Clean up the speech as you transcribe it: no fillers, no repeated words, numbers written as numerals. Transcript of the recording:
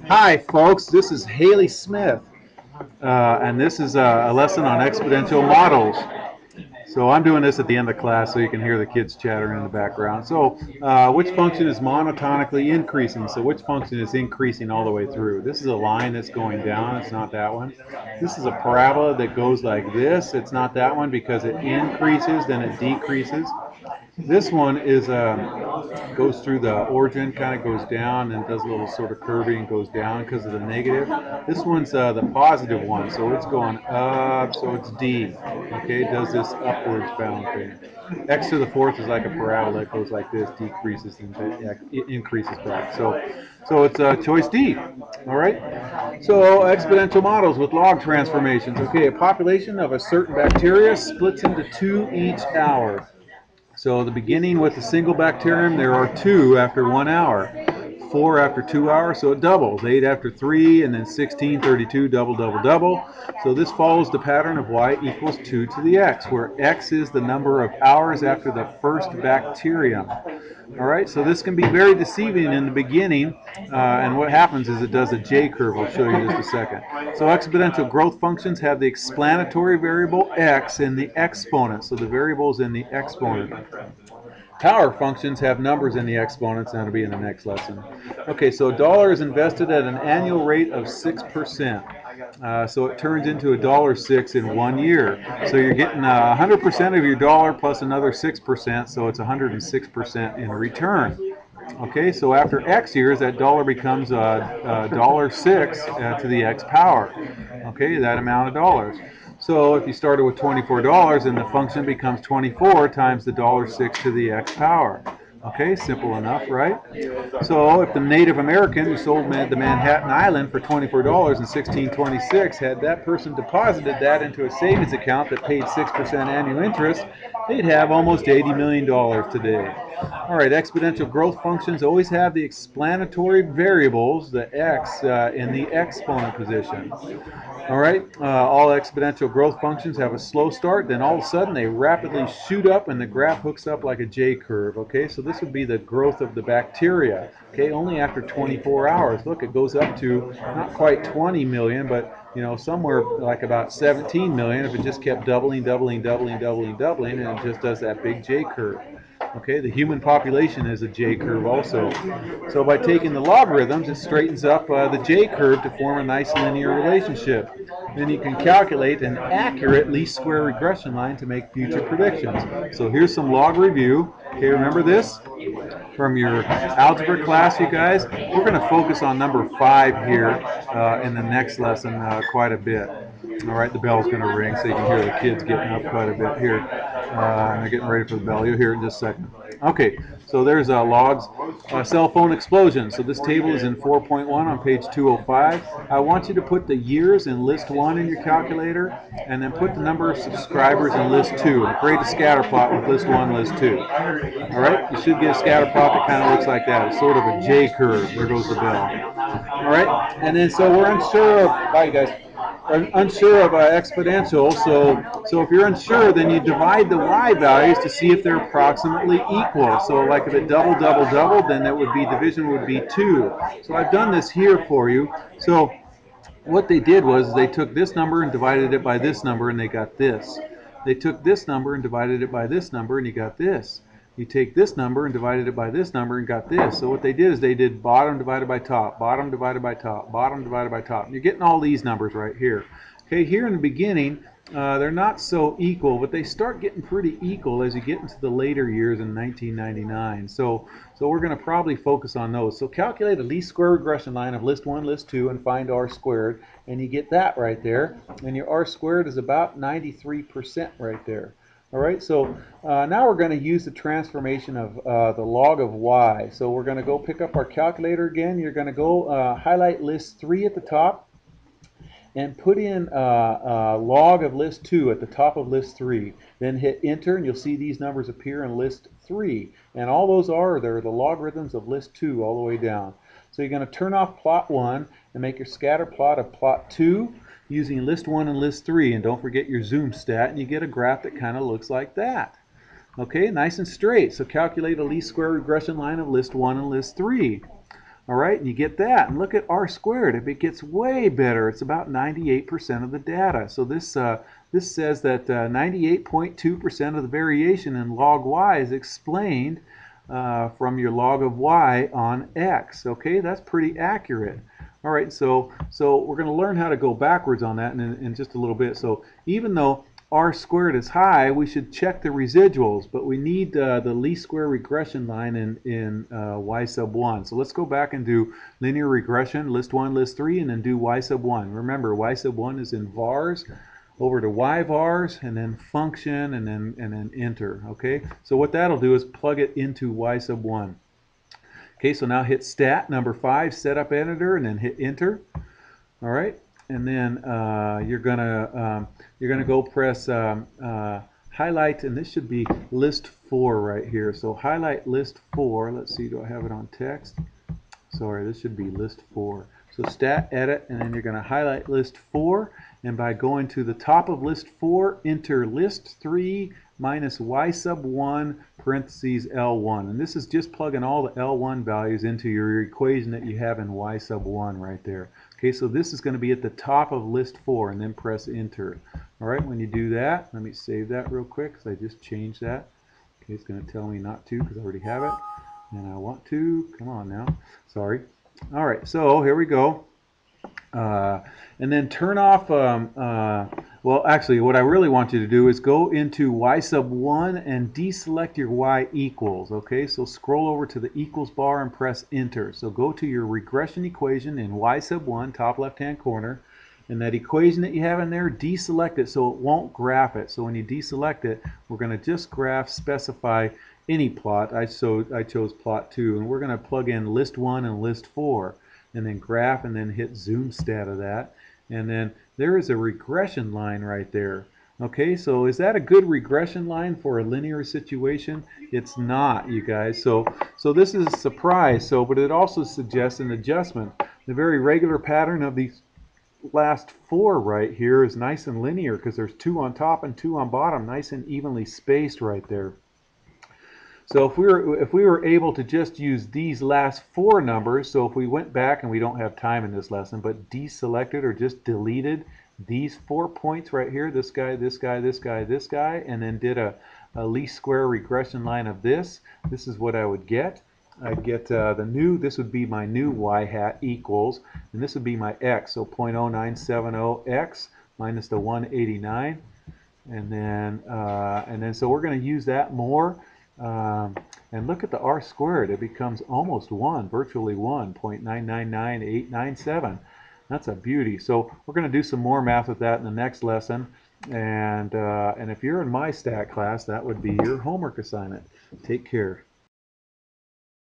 Hi, folks. This is Haley Smith, and this is a lesson on exponential models. So I'm doing this at the end of class so you can hear the kids chattering in the background. So which function is monotonically increasing? So which function is increasing all the way through? This is a line that's going down. It's not that one. This is a parabola that goes like this. It's not that one because it increases, then it decreases. This one is goes through the origin, kind of goes down and does a little sort of curving and goes down because of the negative. This one's the positive one, so it's going up, so it's D. Okay, it does this upwards bound thing. X to the fourth is like a parabola that goes like this, decreases and it increases back. So it's choice D. All right. So exponential models with log transformations. Okay, a population of a certain bacteria splits into two each hour. So the beginning with a single bacterium, there are two after 1 hour, four after 2 hours, so it doubles, eight after three, and then 16, 32, double, double, double. So this follows the pattern of y equals 2 to the x, where x is the number of hours after the first bacterium. All right, so this can be very deceiving in the beginning, and what happens is it does a J-curve. I'll show you in just a second. So exponential growth functions have the explanatory variable x in the exponent, so the variable is in the exponent. Power functions have numbers in the exponents, and that'll be in the next lesson. Okay, so a dollar is invested at an annual rate of 6%. So it turns into $1.06 in 1 year. So you're getting 100% of your dollar plus another 6%, so it's 106% in return. Okay, so after X years, that dollar becomes $1.06 to the X power. Okay, that amount of dollars. So if you started with $24, then the function becomes 24 times the $1.06 to the X power. Okay, simple enough, right? So if the Native American who sold the Manhattan Island for $24 in 1626 had that person deposited that into a savings account that paid 6% annual interest, they'd have almost $80 million today. All right, exponential growth functions always have the explanatory variables, the x, in the exponent position. All right, all exponential growth functions have a slow start, then all of a sudden they rapidly shoot up and the graph hooks up like a J-curve. Okay, so this would be the growth of the bacteria. Okay, only after 24 hours. Look, it goes up to not quite 20 million, but somewhere like about 17 million if it just kept doubling, doubling, doubling, doubling, doubling, and it just does that big J-curve. Okay, the human population is a J-curve also. So by taking the logarithms, it straightens up the J-curve to form a nice linear relationship. Then you can calculate an accurate least square regression line to make future predictions. So here's some log review. Okay, remember this from your algebra class, you guys? We're going to focus on number 5 here in the next lesson quite a bit. All right, the bell's going to ring so you can hear the kids getting up quite a bit here. And they're getting ready for the bell. You'll hear it in just a second. Okay, so there's logs. Cell phone explosion. So this table is in 4.1 on page 205. I want you to put the years in list 1 in your calculator, and then put the number of subscribers in list 2. And create a scatter plot with list 1, list 2. All right, you should get a scatter plot that kind of looks like that. It's sort of a J curve. There goes the bell. All right, and then so we're unsure of, bye guys, unsure of exponential. So if you're unsure, then you divide the y values to see if they're approximately equal. So like if it double, double, double, then that would be, division would be 2. So I've done this here for you. So what they did was they took this number and divided it by this number, and they got this. They took this number and divided it by this number, and you got this. You take this number and divided it by this number and got this. So what they did is they did bottom divided by top, bottom divided by top, bottom divided by top. And you're getting all these numbers right here. Okay, here in the beginning, they're not so equal, but they start getting pretty equal as you get into the later years in 1999. So we're going to probably focus on those. So calculate a least square regression line of list 1, list 2, and find r squared. And you get that right there. And your r squared is about 93% right there. All right, so now we're going to use the transformation of the log of y. So we're going to go pick up our calculator again. You're going to go highlight list 3 at the top and put in log of list 2 at the top of list 3. Then hit enter and you'll see these numbers appear in list 3. And all those they're the logarithms of list 2 all the way down. So you're going to turn off plot 1 and make your scatter plot of plot 2 using list 1 and list 3. And don't forget your zoom stat, and you get a graph that kind of looks like that. Okay, nice and straight. So calculate a least square regression line of list 1 and list 3. All right, and you get that. And look at r squared. If it gets way better, it's about 98% of the data. So this says that 98.2% of the variation in log y is explained from your log of y on x. Okay, that's pretty accurate. All right, so we're going to learn how to go backwards on that in just a little bit. So even though r squared is high, we should check the residuals, but we need the least square regression line in y sub 1. So let's go back and do linear regression, list 1, list 3, and then do y sub 1. Remember, y sub 1 is in vars, over to y vars, and then function, and then enter. Okay, so what that'll do is plug it into y sub 1. Okay, so now hit stat number 5, setup editor, and then hit enter. All right, and then you're gonna go press highlight, and this should be list 4 right here. So highlight list 4. Let's see, do I have it on text? Sorry, this should be list 4. So stat edit, and then you're going to highlight list 4, and by going to the top of list 4, enter list 3 minus y sub 1 parentheses L1. And this is just plugging all the L1 values into your equation that you have in y sub 1 right there. Okay, so this is going to be at the top of list 4, and then press enter. All right, when you do that, let me save that real quick because I just changed that. Okay, it's going to tell me not to because I already have it. And I want to, come on now, sorry. All right, so here we go. And then turn off, well, actually, what I really want you to do is go into y sub 1 and deselect your y equals, okay? So scroll over to the equals bar and press enter. So go to your regression equation in y sub 1, top left-hand corner, and that equation that you have in there, deselect it so it won't graph it. So when you deselect it, we're going to just graph, specify any plot. I chose plot 2, and we're going to plug in list 1 and list 4, and then graph, and then hit zoom stat of that, and then there is a regression line right there. Okay, so is that a good regression line for a linear situation? It's not, you guys. So this is a surprise. But it also suggests an adjustment. The very regular pattern of these last 4 right here is nice and linear because there's 2 on top and 2 on bottom, nice and evenly spaced right there. So if we were able to just use these last 4 numbers, so if we went back, and we don't have time in this lesson, but deselected or just deleted these 4 points right here, this guy, this guy, this guy, this guy, and then did a least square regression line of this is what I would get. I'd get this would be my new y hat equals, and this would be my x, so 0.0970x minus the 189, and then so we're going to use that more. And look at the r squared. It becomes almost 1, virtually 1, 0.999897. That's a beauty. So we're going to do some more math with that in the next lesson. And if you're in my stat class, that would be your homework assignment. Take care.